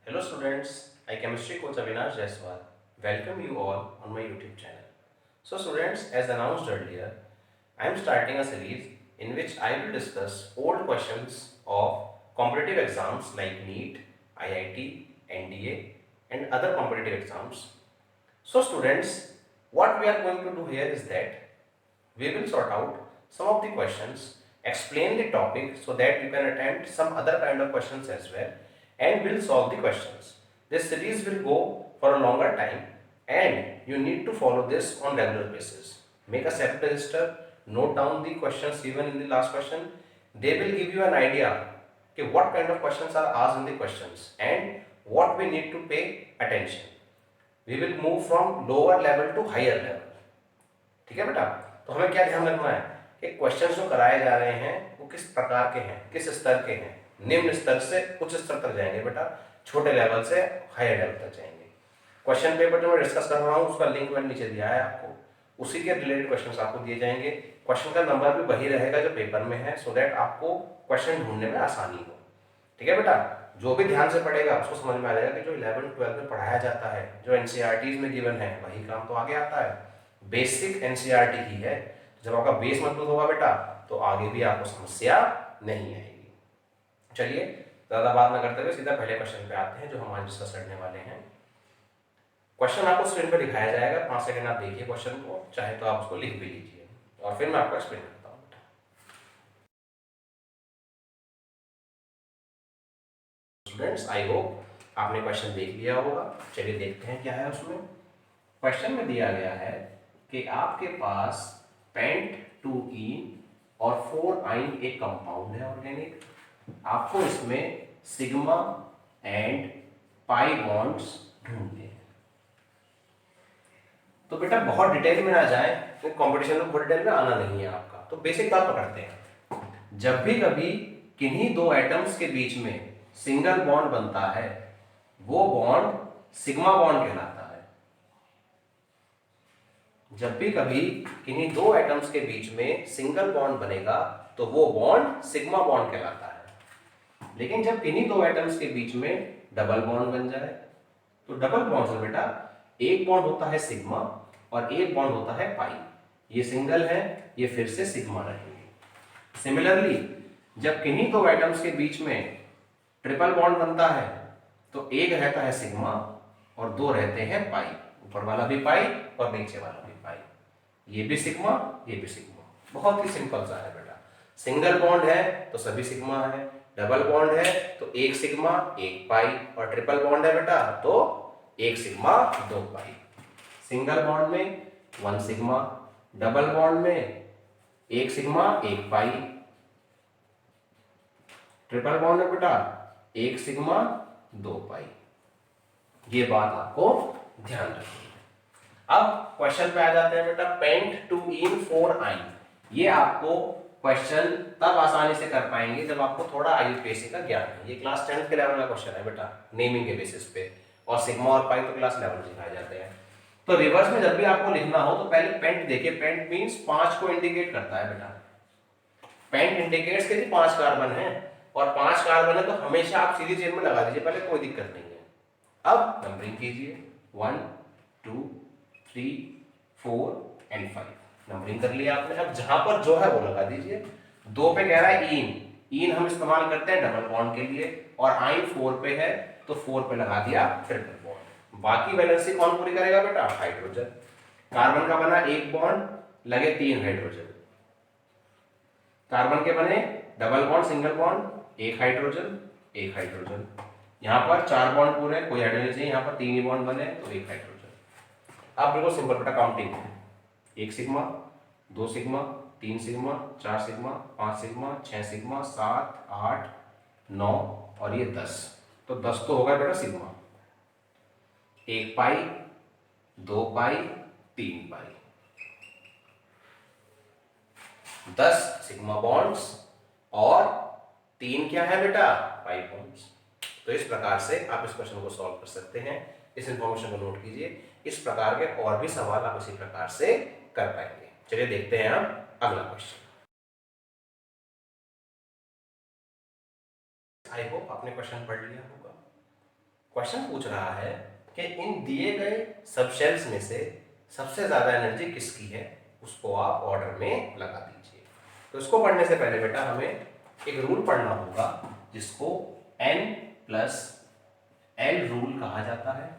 Hello students, I chemistry coach Avinash Jaiswal. Welcome you all on my YouTube channel. So students, as announced earlier, I am starting a series in which I will discuss old questions of competitive exams like NEET, IIT, NDA and other competitive exams. So students, what we are going to do here is that we will sort out some of the questions, explain the topic so that you can attempt some other kind of questions as well, and will solve the questions. This series will go for a longer time and you need to follow this on regular basis. Make a separate register, note down the questions given in the last question. They will give you an idea okay, what kind of questions are asked in the questions and what we need to pay attention. We will move from lower level to higher level. ठीक है बेटा, तो हमें क्या ध्यान रखना है कि क्वेश्चंस जो कराए जा रहे हैं वो किस प्रकार के हैं, किस स्तर के हैं। निम्न स्तर से उच्च स्तर तक जाएंगे बेटा, छोटे लेवल से हायर लेवल तक जाएंगे। क्वेश्चन पेपर जो मैं डिस्कस कर रहा हूँ उसका लिंक मैंने नीचे दिया है आपको, उसी के रिलेटेड क्वेश्चन आपको दिए जाएंगे। क्वेश्चन का नंबर भी वही रहेगा जो पेपर में है, सो दैट आपको क्वेश्चन ढूंढने में आसानी हो। ठीक है बेटा, जो भी ध्यान से पढ़ेगा उसको समझ में आ जाएगा कि जो 11th-12th में पढ़ाया जाता है, जो एनसीईआरटीज में गिवन है, वही काम तो आगे आता है। बेसिक एनसीईआरटी ही है। जब आपका बेस मजबूत होगा बेटा तो आगे भी आपको समस्या नहीं आएगी। चलिए ज्यादा बात न करते हुए सीधा पहले क्वेश्चन पे आते हैं जो हम आज डिस्कस करने वाले हैं। क्वेश्चन आपको स्क्रीन पर दिखाया जाएगा, 5 सेकंड आप देखिए क्वेश्चन को, चाहे तो आप उसको लिख भी लीजिए और फिर मैं आपको एक्सप्लेन करता हूँ। स्टूडेंट्स, आई होप आपने क्वेश्चन देख लिया होगा। चलिए देखते हैं क्या है उसमें। क्वेश्चन में दिया गया है कि आपके पास पेंट 2ईन और 4आइन एक कंपाउंड है ऑर्गेनिक। आपको इसमें सिग्मा एंड पाई बॉन्ड्स ढूंढने हैं। तो बेटा बहुत डिटेल में ना जाए, तो कंपटीशन में बहुत डिटेल में आना नहीं है आपका, तो बेसिक बात पकड़ते हैं। जब भी कभी किन्हीं दो एटम्स के बीच में सिंगल बॉन्ड बनता है वो बॉन्ड सिग्मा बॉन्ड कहलाता है। जब भी कभी किन्हीं दो एटम्स के बीच में सिंगल बॉन्ड बनेगा तो वो बॉन्ड सिग्मा बॉन्ड कहलाता है। लेकिन जब किन्हीं दो एटम्स के बीच में डबल बॉन्ड बन जाए तो डबल बॉन्ड से बेटा एक बॉन्ड होता है सिग्मा और एक बॉन्ड होता है पाई। ये सिंगल है, ये फिर से सिग्मा रहेंगे। सिमिलरली जब किन्हीं दो एटम्स के बीच में ट्रिपल बॉन्ड बनता है तो एक रहता है सिग्मा और दो रहते हैं पाई। ऊपर वाला भी पाई और नीचे वाला भी पाई। ये भी सिग्मा, ये भी सिग्मा। बहुत ही सिंपल सा है बेटा। सिंगल बॉन्ड है तो सभी सिग्मा है, डबल बॉन्ड है तो एक सिग्मा एक पाई, और ट्रिपल बॉन्ड है बेटा तो एक सिग्मा दो पाई। सिंगल बॉन्ड में 1 सिग्मा, डबल बॉन्ड में एक सिग्मा एक पाई, ट्रिपल बॉन्ड में बेटा एक सिग्मा दो पाई। ये बात आपको ध्यान रखनी है। अब क्वेश्चन पे आ जाते हैं बेटा। पेंट 2ईन 4आइन, ये आपको क्वेश्चन तब आसानी से कर पाएंगे जब आपको थोड़ा आईयूपीएसी का ज्ञान है। ये क्लास 10th के लेवल का क्वेश्चन है बेटा, नेमिंग के बेसिस पे, और सिग्मा और पाई तो क्लास 11 में सिखाए जाते हैं। तो रिवर्स में जब भी आपको लिखना हो तो पहले पेंट देखिए। पेंट मींस 5 को इंडिकेट करता है बेटा। पेंट इंडिकेट्स के 5 कार्बन है और 5 कार्बन है तो हमेशा आप सीधी चेन में लगा दीजिए पहले, कोई दिक्कत नहीं है। अब नंबरिंग कीजिए 1 2 3 4 एंड 5। नंबरिंग कर लिया आपने। अब जहां पर जो है वो लगा दीजिए। 2 पे कह रहा है ईन, ईन हम इस्तेमाल करते हैं डबल बॉन्ड के लिए, और आइन 4 पे है तो 4 पे लगा दिया ट्रिपल बॉन्ड। बाकी वैलेंसी कौन पूरी करेगा बेटा? हाइड्रोजन। कार्बन का बना एक बॉन्ड, लगे 3 हाइड्रोजन। कार्बन के बने डबल बॉन्ड सिंगल बॉन्ड, एक हाइड्रोजन एक हाइड्रोजन। यहां पर 4 बॉन्ड पूरे, कोई हाइड्रोजन चाहिए, यहां पर 3 ही बॉन्ड बने तो एक हाइड्रोजन। अब बिल्कुल सिंपल बेटा काउंटिंग है। 1 sigma, 2 sigma, 3 sigma, 4 sigma, 5 sigma, 6 sigma, 7 8 9 और ये 10। तो 10 तो होगा बेटा सिग्मा। 1 पाई, 2 पाई, 3 पाई, 10 सिग्मा बॉन्ड्स और 3 क्या है बेटा? Pi bonds. तो इस प्रकार से आप इस क्वेश्चन को सॉल्व कर सकते हैं। इस इंफॉर्मेशन को नोट कीजिए। इस प्रकार के और भी सवाल आप इसी प्रकार से कर पाएंगे। चलिए देखते हैं अब अगला क्वेश्चन। आई होप आपने क्वेश्चन पढ़ लिया होगा। क्वेश्चन पूछ रहा है कि इन दिए गए सब शेल्स में से सबसे ज्यादा एनर्जी किसकी है, उसको आप ऑर्डर में लगा दीजिए। तो इसको पढ़ने से पहले बेटा हमें एक रूल पढ़ना होगा जिसको N+L रूल कहा जाता है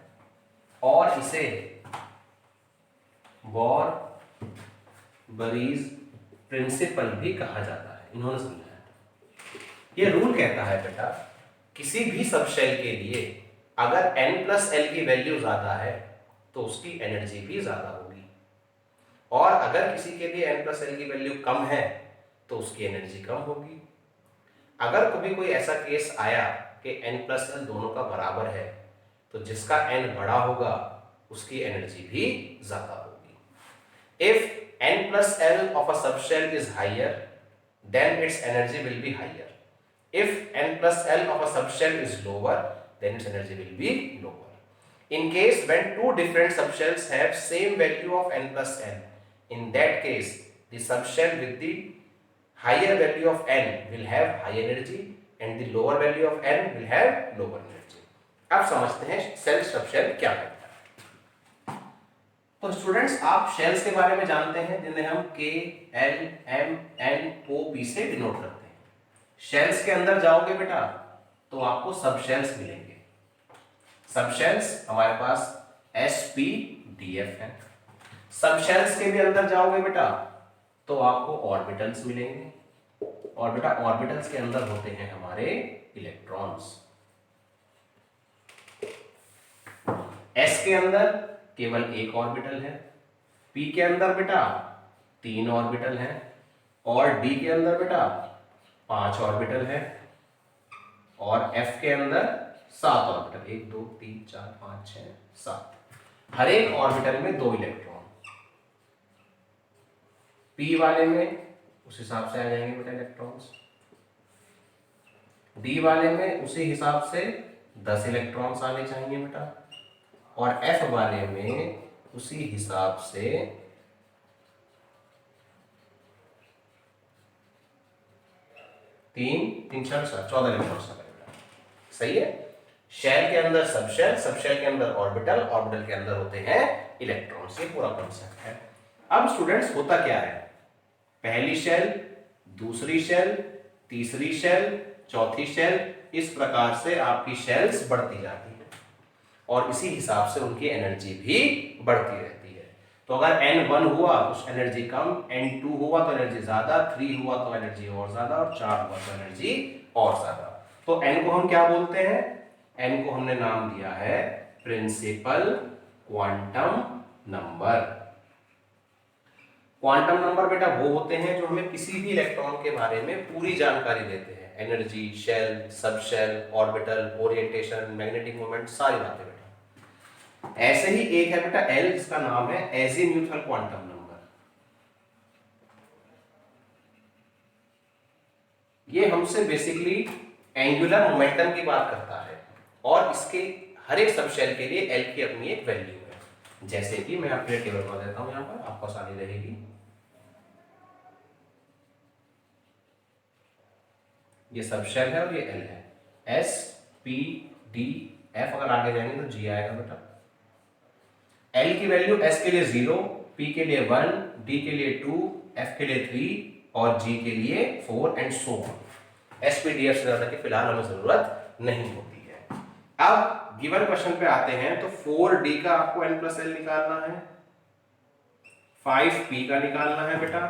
और इसे बॉर बरीज प्रिंसिपल भी कहा जाता है, इन्होंने समझाया। ये रूल कहता है बेटा किसी भी सब शेल के लिए अगर N+L की वैल्यू ज्यादा है तो उसकी एनर्जी भी ज्यादा होगी, और अगर किसी के लिए N+L की वैल्यू कम है तो उसकी एनर्जी कम होगी। अगर कभी कोई ऐसा केस आया कि N+L दोनों का बराबर है तो जिसका N बड़ा होगा उसकी एनर्जी भी ज्यादा होगी। If N+L of a subshell is higher, then its energy will be higher. If N+L of a subshell is lower, then its energy will be lower. In case when two different subshells have same value of N+L, in that case the subshell with the higher value of N will have high energy and the lower value of N will have lower energy. अब समझते हैं cell subshell क्या है। तो students आप shells के बारे में जानते हैं जिन्हें हम K, L, M, N, O, P से डिनोट करते हैं। शेल्स के अंदर जाओगे बेटा तो आपको सब शेल्स मिलेंगे। सब शेल्स हमारे पास S, P, D, F है। सब शेल्स के भी अंदर जाओगे बेटा तो आपको ऑर्बिटल्स मिलेंगे, और बेटा ऑर्बिटल्स के अंदर होते हैं हमारे इलेक्ट्रॉन्स। S के अंदर केवल एक ऑर्बिटल है, P के अंदर बेटा 3 ऑर्बिटल है, और D के अंदर बेटा 5 ऑर्बिटल है, और F के अंदर 7 ऑर्बिटल, 1 2 3 4 5 6 7। हर एक ऑर्बिटल में 2 इलेक्ट्रॉन। P वाले में उस हिसाब से आ जाएंगे बेटा इलेक्ट्रॉन्स, D वाले में उसी हिसाब से 10 इलेक्ट्रॉन्स आने चाहिए बेटा, और F वाले में उसी हिसाब से 3 3 4 14 इलेक्ट्रॉन्स आने बेटा। सही है। शेल के अंदर सबशेल, सबशेल के अंदर ऑर्बिटल, ऑर्बिटल के अंदर होते हैं इलेक्ट्रॉन्स। ये पूरा कॉन्सेप्ट है। अब स्टूडेंट्स होता क्या है, पहली शेल, दूसरी शेल, तीसरी शेल, चौथी शेल, इस प्रकार से आपकी शेल्स बढ़ती जाती है और इसी हिसाब से उनकी एनर्जी भी बढ़ती रहती है। तो अगर N1 हुआ तो एनर्जी कम, N2 हुआ तो एनर्जी ज्यादा, 3 हुआ तो एनर्जी और ज्यादा, और 4 हुआ तो एनर्जी और ज्यादा। तो N को हम क्या बोलते हैं, N को हमने नाम दिया है principal quantum number. Quantum number बेटा वो होते हैं जो हमें किसी भी इलेक्ट्रॉन के बारे में पूरी जानकारी देते हैं, energy, shell, subshell, orbital, orientation, magnetic moment, सारी बातें बेटा। ऐसे ही एक है बेटा L जिसका नाम है एजीम्यूथल क्वांटम नंबर। ये हमसे बेसिकली एंगुलर मोमेंटम की बात करता है, और इसके हर एक सब शेल के लिए L की अपनी एक वैल्यू है। जैसे कि मैं आपके टेबल बना देता हूं, यहां पर आपको आसानी रहेगी। ये सब शेल है और ये L है, S, P, D, F, अगर आगे जाएंगे तो G आएगा बेटा। L की वैल्यू S के लिए 0, P के लिए 1, D के लिए 2, F के लिए 3 और G के लिए 4 and so on. S, P, D, F से ज्यादा की फिलहाल हमें जरूरत नहीं होती है। अब गिवन क्वेश्चन पे आते हैं तो 4D का आपको N+L निकालना है, 5P का निकालना है बेटा,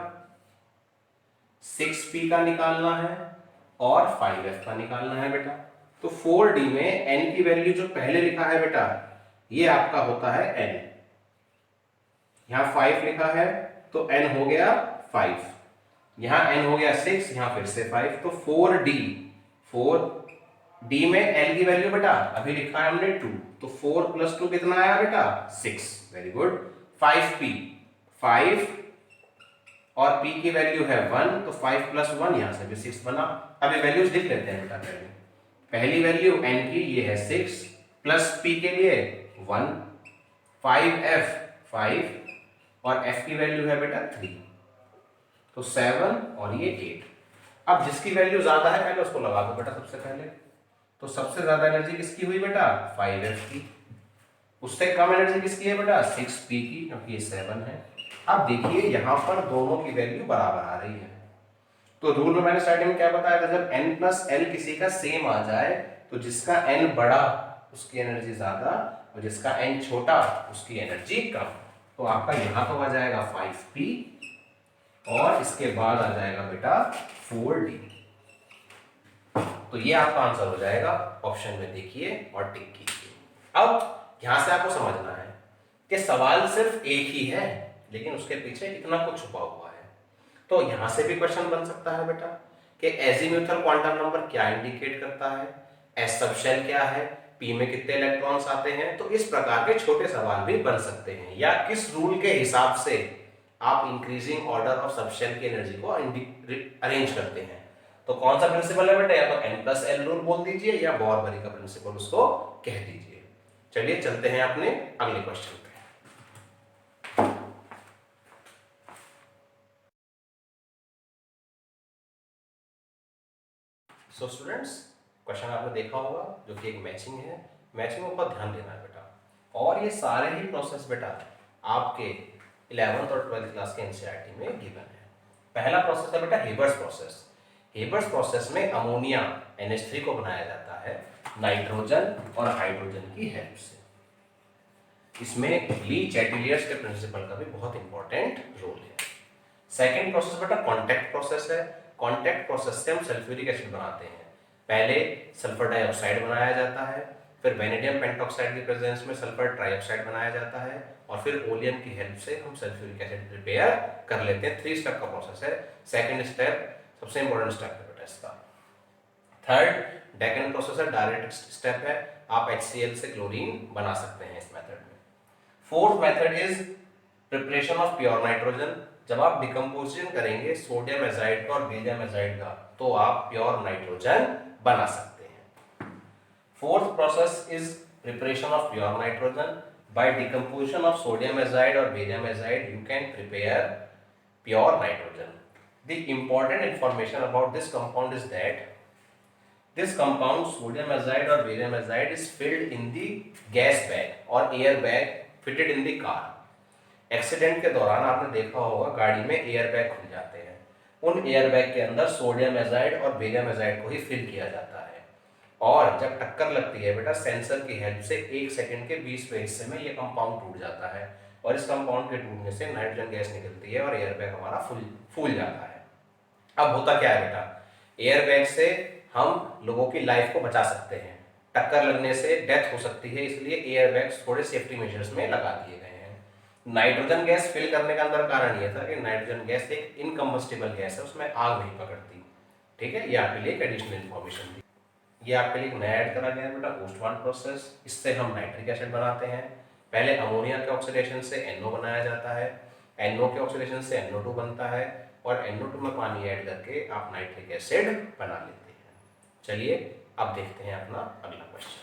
6P का निकालना है और 5F का निकालना है बेटा। तो 4D में N की वैल्यू जो पहले लिखा है बेटा ये आपका होता है N, यहां 5 लिखा है तो N हो गया 5, यहां N हो गया 6, यहां फिर से 5, तो 4D में L की वैल्यू बेटा अभी लिखा है हमने 2, तो 4 + 2 कितना आया बेटा 6, वेरी गुड। 5P 5 और P की वैल्यू है 1, तो 5 + 1 यहां से भी 6 बना। अब ये वैल्यूज लिख लेते हैं बेटा। पहली वैल्यू N की ये है 6 प्लस P के लिए 1, 5F 5 और F की वैल्यू है बेटा 3, तो 7 और ये 8। अब जिसकी वैल्यू ज्यादा है पहले उसको लगा दो बेटा सबसे पहले, तो तो सबसे ज्यादा एनर्जी किसकी हुई बेटा 5F की। उससे कम एनर्जी किसकी है बेटा 6P की, क्योंकि ये 7 है। अब देखिए यहाँ पर दोनों की वैल्यू बराबर आ रही है। तो रूल में मैंने स्टार्टिंग में क्या बताया था, जब n प्लस एल किसी का सेम आ जाए तो जिसका n बड़ा उसकी एनर्जी ज्यादा और जिसका n छोटा उसकी एनर्जी कम। तो आपका यहाँ तो आ जाएगा 5P और इसके बाद आ जाएगा बेटा 4D। तो ये आपका आंसर हो जाएगा, ऑप्शन में देखिए और टिक कीजिए। अब यहां से आपको समझना है कि सवाल सिर्फ एक ही है लेकिन उसके पीछे इतना कुछ छुपा हुआ है। तो यहां से भी क्वेश्चन बन सकता है बेटा कि एजीम्यूथल क्वांटम नंबर क्या इंडिकेट करता है, एस सब शेल क्या है, पी में कितने इलेक्ट्रॉन्स आते हैं। तो इस प्रकार के छोटे सवाल भी बन सकते हैं, या किस रूल के हिसाब से आप इंक्रीजिंग ऑर्डर ऑफ सबशेल की एनर्जी को अरेंज करते हैं। तो कौन सा प्रिंसिपल है बेटा, या तो n प्लस एल रूल बोल दीजिए या बोर-बरी का प्रिंसिपल उसको कह दीजिए। चलिए चलते हैं अपने अगले क्वेश्चन पे। सो स्टूडेंट्स, क्वेश्चन आपने देखा होगा जो कि एक मैचिंग है। मैचिंग में ऊपर ध्यान देना है बेटा, और ये सारे ही प्रोसेस बेटा आपके 11th और 12th क्लास के एनसीईआरटी में गिवन है। पहला प्रोसेस है बेटा हेबर्स प्रोसेस। हेबर्स प्रोसेस में अमोनिया NH3 को बनाया जाता है नाइट्रोजन और हाइड्रोजन की हेल्प से। इसमें ली चैटिलियर्स के प्रिंसिपल का भी बहुत इंपॉर्टेंट रोल है। सेकेंड प्रोसेस बेटा कॉन्टैक्ट प्रोसेस है। कॉन्टैक्ट प्रोसेस से हम सल्फ्यूरिक एसिड बनाते हैं। पहले सल्फर डाइऑक्साइड बनाया जाता है, फिर वेनेडियम पेंटॉक्साइड की प्रेजेंस में सल्फर ट्राइऑक्साइड बनाया जाता है, और फिर ओलियम की हेल्प से हम सल्फ्यूरिक एसिड प्रिपेयर कर लेते हैं। 3 स्टेप का प्रोसेस है। सेकेंड स्टेप सबसे इंपॉर्टेंट स्टेप है बेटा इसका। थर्ड डेकन प्रोसेस है, डायरेक्ट स्टेप है, आप HCl से क्लोरीन बना सकते हैं इस मेथड में। Fourth method is preparation of pure nitrogen. जब आप डिकम्पोजिशन करेंगे सोडियम एजाइड का और बेरियम एजाइड का तो आप प्योर नाइट्रोजन बना सकते हैं। Fourth process is preparation of pure nitrogen. By decomposition of sodium azide और barium azide you can prepare pure nitrogen. The important information about this compound is that this compound sodium azide or barium azide is filled in the gas bag or air bag fitted in the car. Accident के दौरान आपने देखा होगा गाड़ी में air bag खुल जाते हैं, उन एयर बैग के अंदर सोडियम एजाइड और बेरियम एजाइड को ही फिल किया जाता है, और जब टक्कर लगती है बेटा सेंसर की हेल्प से 1 सेकंड के 20वें हिस्से में ये कंपाउंड टूट जाता है, और इस कंपाउंड के टूटने से नाइट्रोजन गैस निकलती है और एयर बैग हमारा फूल जाता है। अब होता क्या है बेटा, एयर बैग से हम लोगों की लाइफ को बचा सकते हैं, टक्कर लगने से डेथ हो सकती है, इसलिए एयर बैग्स थोड़े सेफ्टी मेजर्स में लगा दिए गए हैं। नाइट्रोजन गैस फिल करने का अंदर कारण ये था कि नाइट्रोजन गैस एक इनकम्बस्टिबल गैस है, उसमें आग नहीं पकड़ती। ठीक है, ये आपके लिए एक एडिशनल इन्फॉर्मेशन थी। ये आपके लिए नया ऐड करा गया है बेटा ओस्टवान प्रोसेस। इससे हम नाइट्रिक एसिड बनाते हैं। पहले अमोनिया के ऑक्सीडेशन से NO बनाया जाता है, NO के ऑक्सीडेशन से NO2 बनता है, और NO2 में पानी ऐड करके आप नाइट्रिक एसिड बना लेते हैं। चलिए अब देखते हैं अपना अगला क्वेश्चन।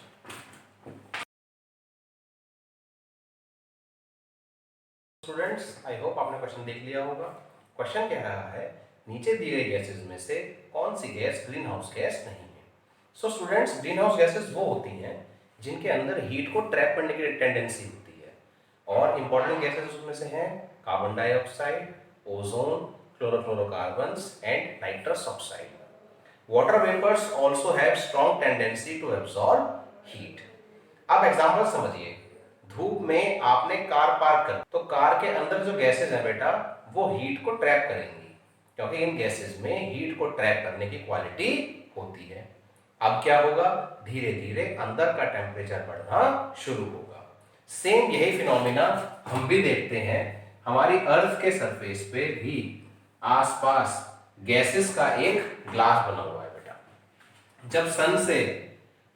स्टूडेंट्स, आई होप आपने क्वेश्चन देख लिया होगा। क्वेश्चन कह रहा है नीचे दी गई गैसेस में से कौन सी गैस ग्रीन हाउस गैस नहीं है। So students, green house gases वो होती हैं जिनके अंदर हीट को ट्रैप करने की टेंडेंसी होती है, और इंपॉर्टेंट गैसेस उसमें से हैं carbon dioxide, ozone, chlorofluorocarbons and nitrous oxide. Water vapors also have strong tendency to absorb heat. अब एग्जांपल समझिए, धूप में आपने कार पार्क कर, तो कार के अंदर जो गैसेस हैं बेटा वो हीट को ट्रैप करेंगी, क्योंकि इन गैसेस में हीट को ट्रैप करने की क्वालिटी होती है। अब क्या होगा, धीरे धीरे अंदर का टेम्परेचर बढ़ना शुरू होगा। सेम यही फिनोमिना हम भी देखते हैं हमारी अर्थ के सरफेस पे भी। आसपास गैसेस का एक ग्लास बना हुआ है बेटा, जब सन से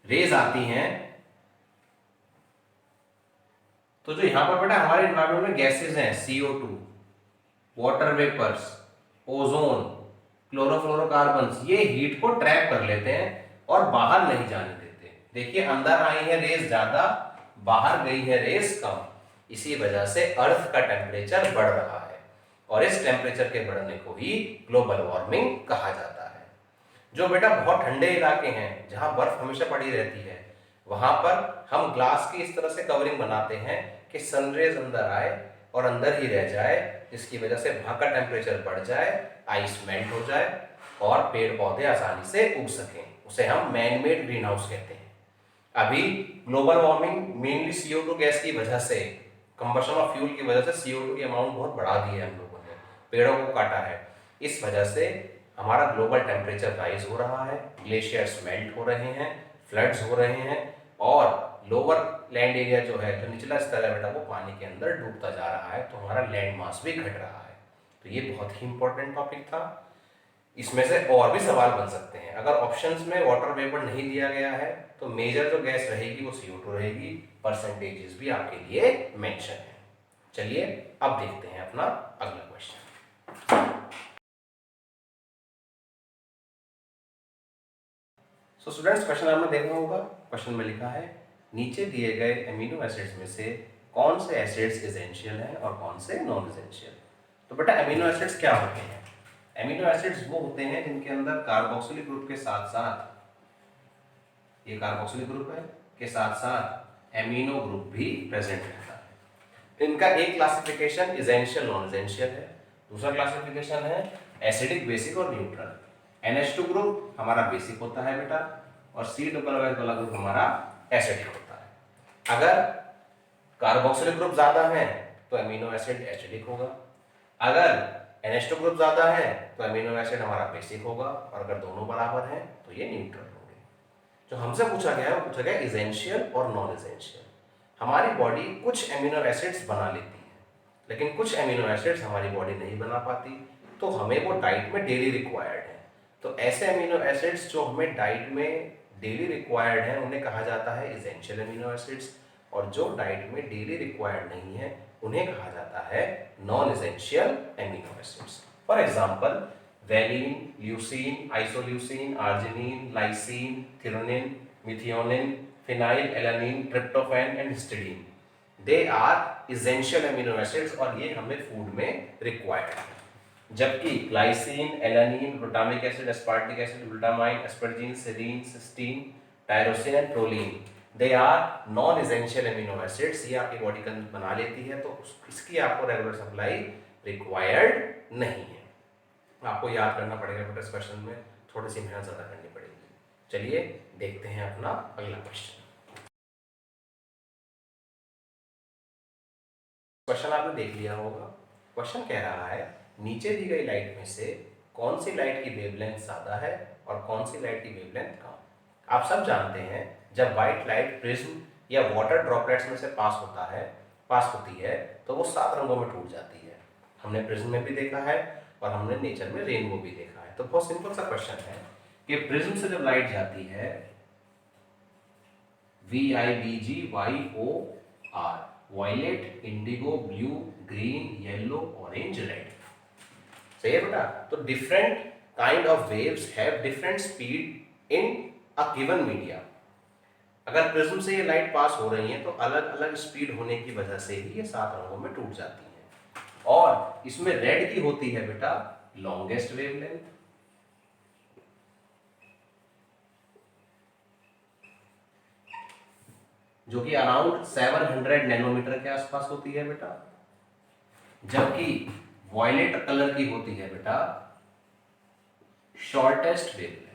रेज आती हैं तो जो यहां पर बेटा हमारे एनवायरमेंट में गैसेस हैं CO2, water vapours, ozone, chlorofluorocarbons, ये हीट को ट्रैप कर लेते हैं और बाहर नहीं जाने देते। देखिए अंदर आई है रेज ज्यादा, बाहर गई है रेज कम, इसी वजह से अर्थ का टेम्परेचर बढ़ रहा है, और इस टेम्परेचर के बढ़ने को ही ग्लोबल वार्मिंग कहा जाता है। जो बेटा बहुत ठंडे इलाके हैं जहां बर्फ हमेशा पड़ी रहती है, वहां पर हम ग्लास की इस तरह से कवरिंग बनाते हैं कि सनरेज अंदर आए और अंदर ही रह जाए, जिसकी वजह से वहां का टेम्परेचर बढ़ जाए, आइस मेल्ट हो जाए और पेड़ पौधे आसानी से उग सकें। उसे हम मैन मेड ग्रीन हाउस कहते हैं। अभी global warming mainly CO2 gas की वजह से, कंबशन ऑफ फ्यूल की वजह से CO2 की अमाउंट बहुत बढ़ा दी है हम लोगों ने, पेड़ों को काटा है। इस वजह से हमारा ग्लोबल टेम्परेचर राइज हो रहा है, ग्लेशियर्स मेल्ट हो रहे हैं, फ्लड्स हो रहे हैं और लोअर लैंड एरिया जो है, जो निचला स्तर है बेटा, वो पानी के अंदर डूबता जा रहा है, तो हमारा लैंड मास भी घट रहा है। तो ये बहुत ही इंपॉर्टेंट टॉपिक था। इसमें से और भी सवाल बन सकते हैं। अगर ऑप्शंस में वाटर वेपर नहीं दिया गया है तो मेजर जो गैस रहेगी वो CO2 रहेगी, परसेंटेजेस भी आपके लिए मेंशन है। चलिए अब देखते हैं अपना अगला क्वेश्चन। सो स्टूडेंट्स, क्वेश्चन आपने देखा होगा। क्वेश्चन में लिखा है नीचे दिए गए एमिनो एसिड्स में से कौन से एसिड्स एसेंशियल हैं और कौन से नॉन एसेंशियल। तो बेटा एमिनो एसिड्स क्या होते हैं? एमिनो एसिड्स वो होते हैं जिनके अंदर कार्बोक्सिलिक ग्रुप के साथ साथ, ये कार्बोक्सिलिक ग्रुप है, के साथ साथ एमिनो ग्रुप भी प्रेजेंट रहता है। इनका एक क्लासिफिकेशन एसेंशियल नॉन एसेंशियल है, दूसरा क्लासिफिकेशन है एसिडिक बेसिक और न्यूट्रल। NH2 ग्रुप हमारा बेसिक होता है बेटा और C डबल वाला ग्रुप हमारा एसिडिक होता है। अगर कार्बोक्सिलिक ग्रुप ज्यादा है तो एमिनो एसिड एसिडिक होगा, अगर NH2 ग्रुप ज्यादा है तो एमिनो एसिड हमारा बेसिक होगा और अगर दोनों बराबर हैं तो ये न्यूट्रल होंगे। जो हमसे पूछा गया है वो पूछा गया एसेंशियल और नॉन एसेंशियल। हमारी बॉडी कुछ एमिनो एसिड्स बना लेती है, लेकिन कुछ एमिनो एसिड्स हमारी बॉडी नहीं बना पाती, तो हमें वो डाइट में डेली रिक्वायर्ड है। तो ऐसे एमिनो एसिड्स जो हमें डाइट में डेली रिक्वायर्ड है उन्हें कहा जाता है एसेंशियल एमिनो एसिड्स, और जो डाइट में डेली रिक्वायर्ड नहीं है उन्हें कहा जाता है non essential amino acids. For example valine, leucine, isoleucine, arginine, lysine, threonine, methionine, phenylalanine, tryptophan and histidine, they are essential amino acids और ये हमें फूड में रिक्वायर्ड है। जबकि glycine, alanine, glutamic acid, aspartic acid, glutamine, asparagine, serine, cysteine, tyrosine and proline, they are non essential amino acids. ये आपकी body के अंदर बना लेती है, तो इसकी आपको रेगुलर सप्लाई रिक्वायर्ड नहीं है। आपको याद करना पड़ेगा बेटा, इस क्वेश्चन में थोड़ी सी मेहनत ज़्यादा करनी पड़ेगी। चलिए देखते हैं अपना अगला क्वेश्चन। क्वेश्चन आपने देख लिया होगा। क्वेश्चन कह रहा है नीचे दी गई लाइट में से कौन सी लाइट की वेवलेंथ ज़्यादा है और कौन सी लाइट की वेवलेंथ कम। आप सब जानते हैं जब व्हाइट लाइट प्रिज्म या वाटर ड्रॉपलेट्स में से पास होती है तो वो 7 रंगों में टूट जाती है। हमने प्रिज्म में भी देखा है और हमने नेचर में रेनबो भी देखा है। तो बहुत सिंपल सा क्वेश्चन है कि प्रिज्म से जब लाइट जाती है VIBGYOR, violet, indigo, blue, green, yellow, orange, red, सही है बेटा। तो different kind of waves have different speed in a given media. अगर प्रिज्म से ये लाइट पास हो रही है तो अलग अलग स्पीड होने की वजह से ही ये 7 रंगों में टूट जाती है। और इसमें रेड की होती है बेटा लॉन्गेस्ट वेवलेंथ, जो कि अराउंड 700 नैनोमीटर के आसपास होती है बेटा, जबकि वॉयलेट कलर की होती है बेटा शॉर्टेस्ट वेवलेंथ,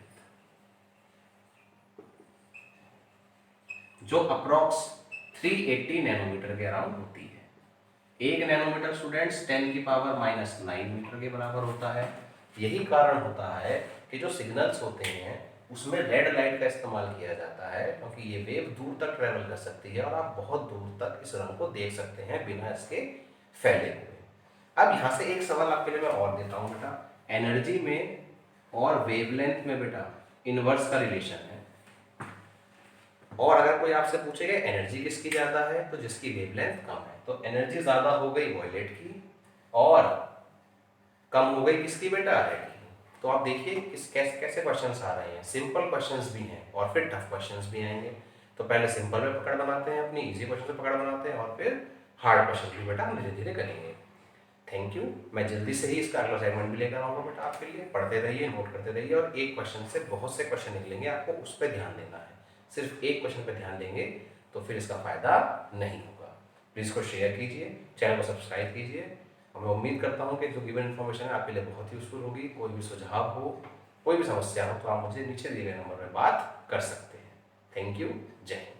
जो अप्रॉक्स 380 नैनोमीटर के अराउंड होती है। 1 नैनोमीटर स्टूडेंट्स 10 की पावर -9 मीटर के बराबर होता है। यही कारण होता है कि जो सिग्नल्स होते हैं उसमें रेड लाइट का इस्तेमाल किया जाता है, क्योंकि ये वेव दूर तक ट्रेवल कर सकती है और आप बहुत दूर तक इस रंग को देख सकते हैं बिना इसके फैले हुए। अब यहाँ से एक सवाल आपके लिए मैं और देता हूँ बेटा, एनर्जी में और वेवलेंथ में बेटा इनवर्स का रिलेशन है, और अगर कोई आपसे पूछेगा एनर्जी किसकी ज्यादा है तो जिसकी वेवलेंथ कम है। तो एनर्जी ज्यादा हो गई वॉयलेट की और कम हो गई किसकी बेटा, रेड की। तो आप देखिए कैसे कैसे क्वेश्चंस आ रहे हैं। सिंपल क्वेश्चंस भी हैं और फिर टफ क्वेश्चंस भी आएंगे। तो पहले सिंपल में पकड़ बनाते हैं, अपनी इजी क्वेश्चन से पकड़ बनाते हैं और फिर हार्ड क्वेश्चन भी बेटा हम धीरे धीरे करेंगे। Thank you. मैं जल्दी से ही इसका अगला सेगमेंट भी लेकर आऊँगा बेटा आपके लिए। पढ़ते रहिए, नोट करते रहिए, और एक क्वेश्चन से बहुत से क्वेश्चन निकलेंगे, आपको उस पर ध्यान देना है। सिर्फ एक क्वेश्चन पर ध्यान देंगे तो फिर इसका फ़ायदा नहीं होगा। प्लीज़ इसको शेयर कीजिए, चैनल को सब्सक्राइब कीजिए, और मैं उम्मीद करता हूँ कि जो गिवन इन्फॉर्मेशन है आपके लिए बहुत यूज़फुल होगी। कोई भी सुझाव हो, कोई भी समस्या हो, तो आप मुझे नीचे दिए गए नंबर पर बात कर सकते हैं। Thank you. जय हिंद।